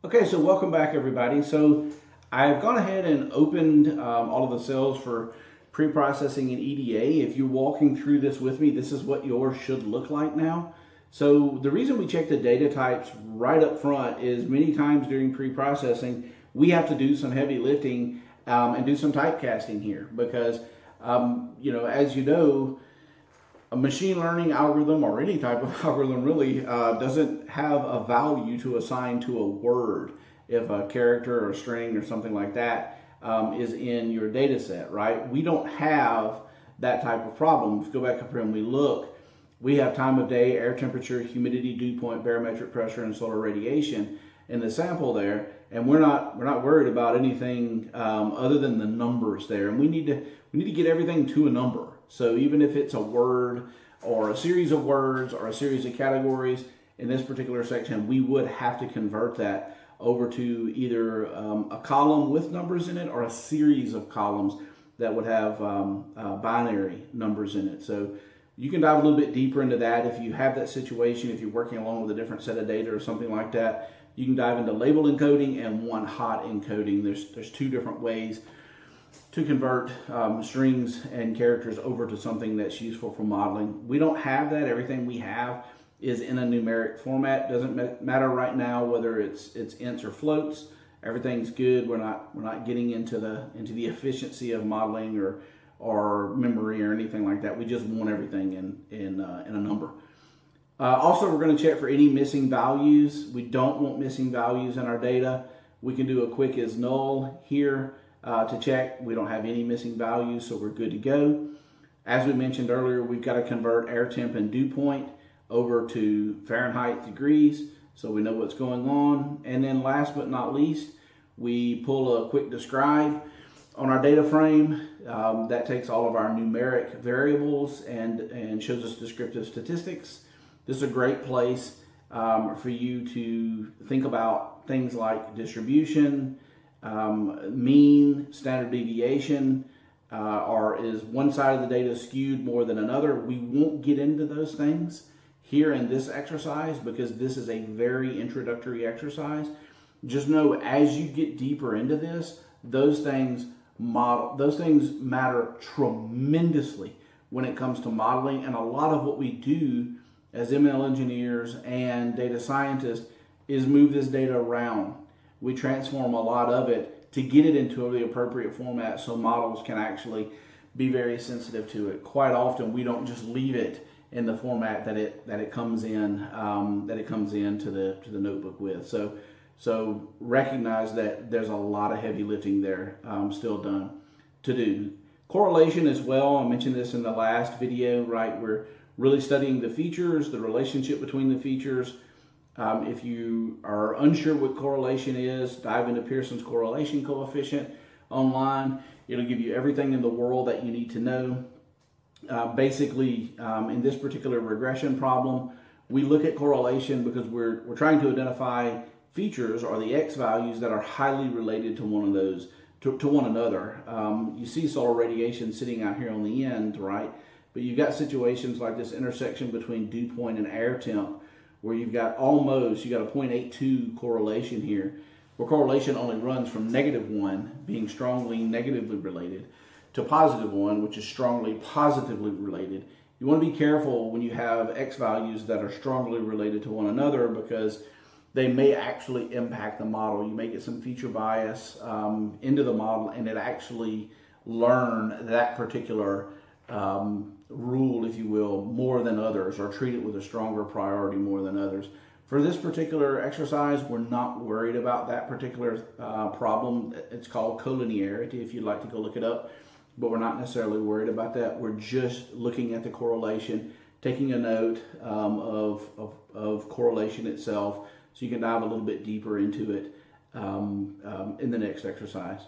Okay, so welcome back everybody. So I've gone ahead and opened all of the cells for pre-processing in EDA. If you're walking through this with me, this is what yours should look like now. So the reason we check the data types right up front is many times during pre-processing, we have to do some heavy lifting and do some typecasting here because, as you know, a machine learning algorithm or any type of algorithm really doesn't have a value to assign to a word if a character or a string or something like that is in your data set, right? We don't have that type of problem. If you go back up here and we look, we have time of day, air temperature, humidity, dew point, barometric pressure, and solar radiation in the sample there, and we're not worried about anything other than the numbers there, and we need to get everything to a number. So even if it's a word or a series of words or a series of categories in this particular section, we would have to convert that over to either a column with numbers in it or a series of columns that would have binary numbers in it. So you can dive a little bit deeper into that if you have that situation, if you're working along with a different set of data or something like that. You can dive into label encoding and one-hot encoding. There's two different ways to convert strings and characters over to something that's useful for modeling. We don't have that. Everything we have is in a numeric format. Doesn't matter right now whether it's ints or floats. Everything's good. We're not getting into the efficiency of modeling or memory or anything like that. We just want everything in a number. Also, we're going to check for any missing values. We don't want missing values in our data. We can do a quick is null here to check. We don't have any missing values, so we're good to go. As we mentioned earlier, we've got to convert air temp and dew point over to Fahrenheit degrees, so we know what's going on. And then last but not least, we pull a quick describe on our data frame. That takes all of our numeric variables and shows us descriptive statistics. This is a great place for you to think about things like distribution, mean, standard deviation, or is one side of the data skewed more than another. We won't get into those things here in this exercise because this is a very introductory exercise. Just know as you get deeper into this, those things matter tremendously when it comes to modeling, and a lot of what we do as ML engineers and data scientists is move this data around. We transform a lot of it to get it into the appropriate format so models can actually be very sensitive to it. Quite often we don't just leave it in the format that it comes in to the notebook with. So recognize that there's a lot of heavy lifting there still done to do. Correlation as well. I mentioned this in the last video, right? We're really studying the features, the relationship between the features. If you are unsure what correlation is, dive into Pearson's correlation coefficient online. It'll give you everything in the world that you need to know. Basically, in this particular regression problem, we look at correlation because we're trying to identify features or the X values that are highly related to one of those, to one another. You see solar radiation sitting out here on the end, right? But you've got situations like this intersection between dew point and air temp where you got a 0.82 correlation here, where correlation only runs from -1, being strongly negatively related, to +1, which is strongly positively related. You want to be careful when you have X values that are strongly related to one another because they may actually impact the model. You may get some feature bias into the model and it actually learn that particular rule, if you will, more than others, or treat it with a stronger priority more than others. For this particular exercise, we're not worried about that particular problem. It's called collinearity, if you'd like to go look it up, but we're not necessarily worried about that. We're just looking at the correlation, taking a note of correlation itself, so you can dive a little bit deeper into it in the next exercise.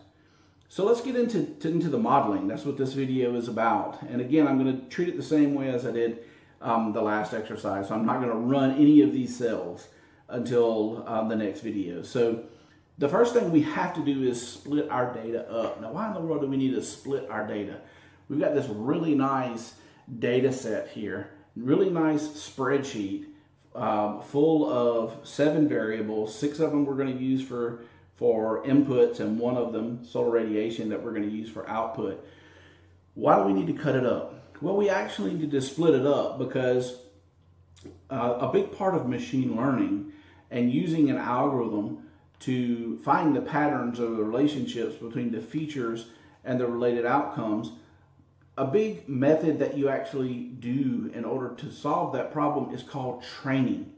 So let's get into the modeling. That's what this video is about. And again, I'm going to treat it the same way as I did the last exercise. So I'm not going to run any of these cells until the next video. So the first thing we have to do is split our data up. Now, why in the world do we need to split our data? We've got this really nice data set here, really nice spreadsheet full of 7 variables. 6 of them we're going to use for inputs, and 1 of them, solar radiation, that we're going to use for output. Why do we need to cut it up? Well, we actually need to split it up because a big part of machine learning and using an algorithm to find the patterns of the relationships between the features and the related outcomes, a big method that you actually do in order to solve that problem is called training.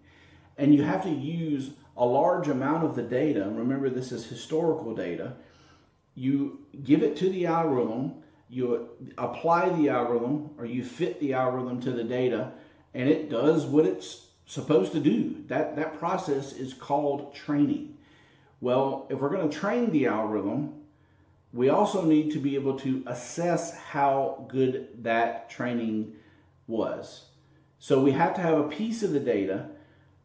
And you have to use a large amount of the data. Remember, this is historical data. You give it to the algorithm, you apply the algorithm, or you fit the algorithm to the data, and it does what it's supposed to do. That process is called training. Well, if we're going to train the algorithm, we also need to be able to assess how good that training was. So we have to have a piece of the data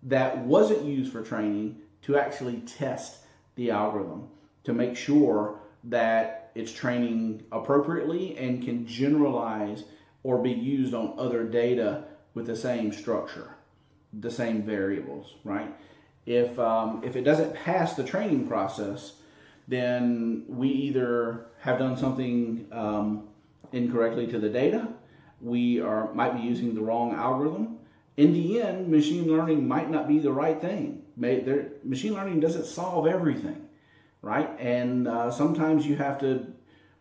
that wasn't used for training to actually test the algorithm to make sure that it's training appropriately and can generalize or be used on other data with the same structure, the same variables, right? If it doesn't pass the training process, then we either have done something incorrectly to the data, might be using the wrong algorithm. In the end, machine learning might not be the right thing. Machine learning doesn't solve everything, right? And sometimes you have to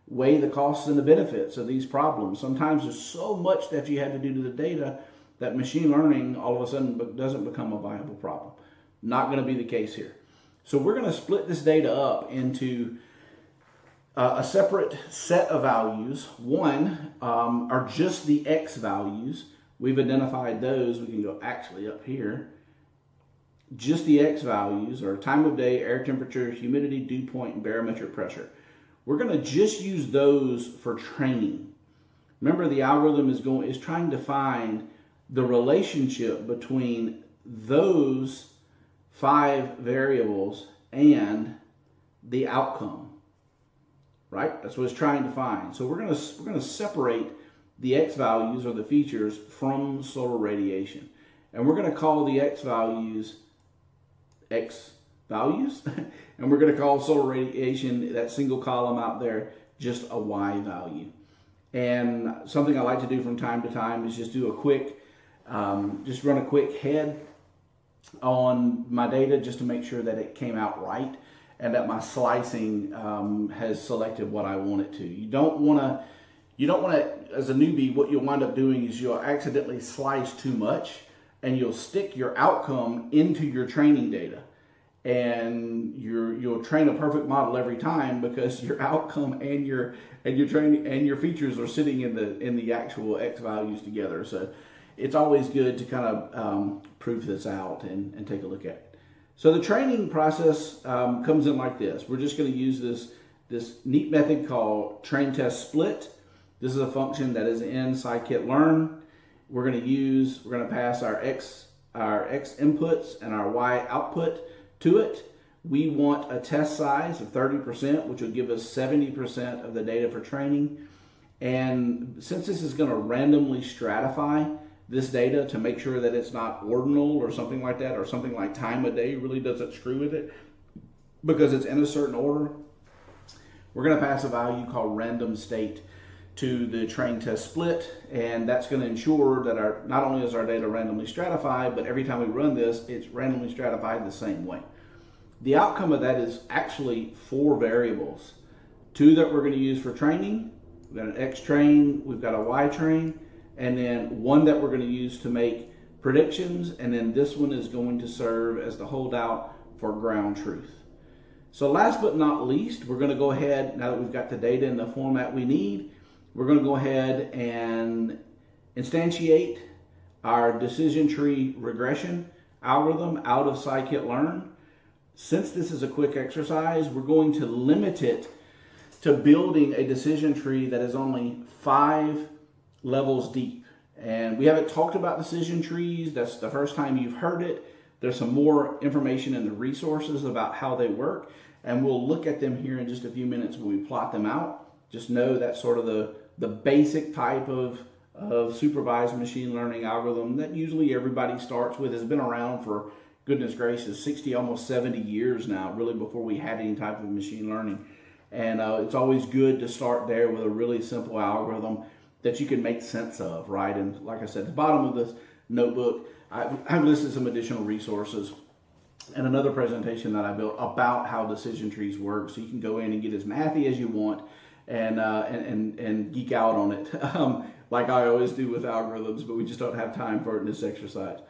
weigh the costs and the benefits of these problems. Sometimes there's so much that you have to do to the data that machine learning all of a sudden doesn't become a viable problem. Not going to be the case here. So we're going to split this data up into a separate set of values. One are just the X values. We've identified those. We can go actually up here. Just the X values are time of day, air temperature, humidity, dew point, and barometric pressure. We're going to just use those for training. Remember, the algorithm is trying to find the relationship between those 5 variables and the outcome, right? That's what it's trying to find. So we're going to separate the X values, or the features, from solar radiation, and we're going to call the X values X values, and we're going to call solar radiation, that single column out there, just a Y value. And something I like to do from time to time is just do a quick, just run a quick head on my data just to make sure that it came out right and that my slicing has selected what I want it to. You don't want to, as a newbie, what you'll wind up doing is you'll accidentally slice too much and you'll stick your outcome into your training data. And you'll train a perfect model every time because your outcome and your training and your features are sitting in the actual X values together. So it's always good to kind of prove this out and take a look at it. So the training process comes in like this. We're just going to use this neat method called train test split. This is a function that is in scikit-learn. We're going to pass our X inputs and our Y output to it. We want a test size of 30%, which will give us 70% of the data for training. And since this is going to randomly stratify this data to make sure that it's not ordinal or something like that, or something like time of day really doesn't screw with it because it's in a certain order, we're going to pass a value called random state to the train test split, and that's going to ensure that not only is our data randomly stratified, but every time we run this, it's randomly stratified the same way. The outcome of that is actually 4 variables. 2 that we're going to use for training. We've got an X train, we've got a Y train, and then 1 that we're going to use to make predictions, and then this one is going to serve as the holdout for ground truth. So last but not least, we're going to go ahead, now that we've got the data in the format we need, we're going to go ahead and instantiate our decision tree regression algorithm out of scikit-learn. Since this is a quick exercise, we're going to limit it to building a decision tree that is only 5 levels deep. And we haven't talked about decision trees. That's the first time you've heard it. There's some more information in the resources about how they work, and we'll look at them here in just a few minutes when we plot them out. Just know that's sort of the basic type of of supervised machine learning algorithm that usually everybody starts with. Has been around for, goodness gracious, 60, almost 70 years now, really before we had any type of machine learning. And it's always good to start there with a really simple algorithm that you can make sense of, right? And like I said, at the bottom of this notebook, I've listed some additional resources and another presentation that I built about how decision trees work, so you can go in and get as mathy as you want and geek out on it, like I always do with algorithms, but we just don't have time for it in this exercise.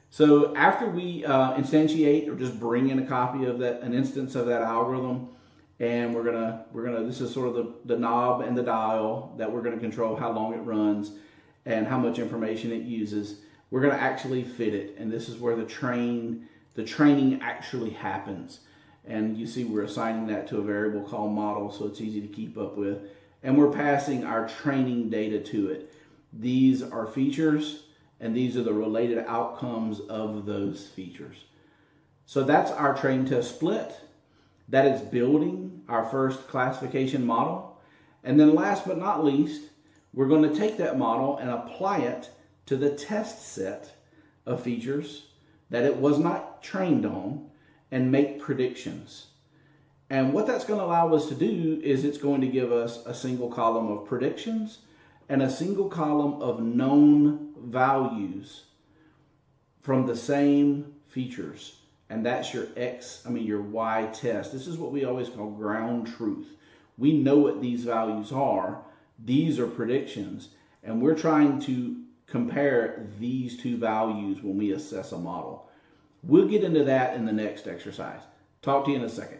So after we instantiate or just bring in a copy of that, an instance of that algorithm, and we're gonna this is sort of the knob and the dial that we're gonna control how long it runs and how much information it uses. We're gonna actually fit it, and this is where the training actually happens. And you see we're assigning that to a variable called model, so it's easy to keep up with. And we're passing our training data to it. These are features, and these are the related outcomes of those features. So that's our train test split. That is building our first classification model. And then last but not least, we're going to take that model and apply it to the test set of features that it was not trained on and make predictions. And what that's going to allow us to do is it's going to give us a single column of predictions and a single column of known values from the same features. And that's your your Y test. This is what we always call ground truth. We know what these values are. These are predictions. And we're trying to compare these two values when we assess a model. We'll get into that in the next exercise. Talk to you in a second.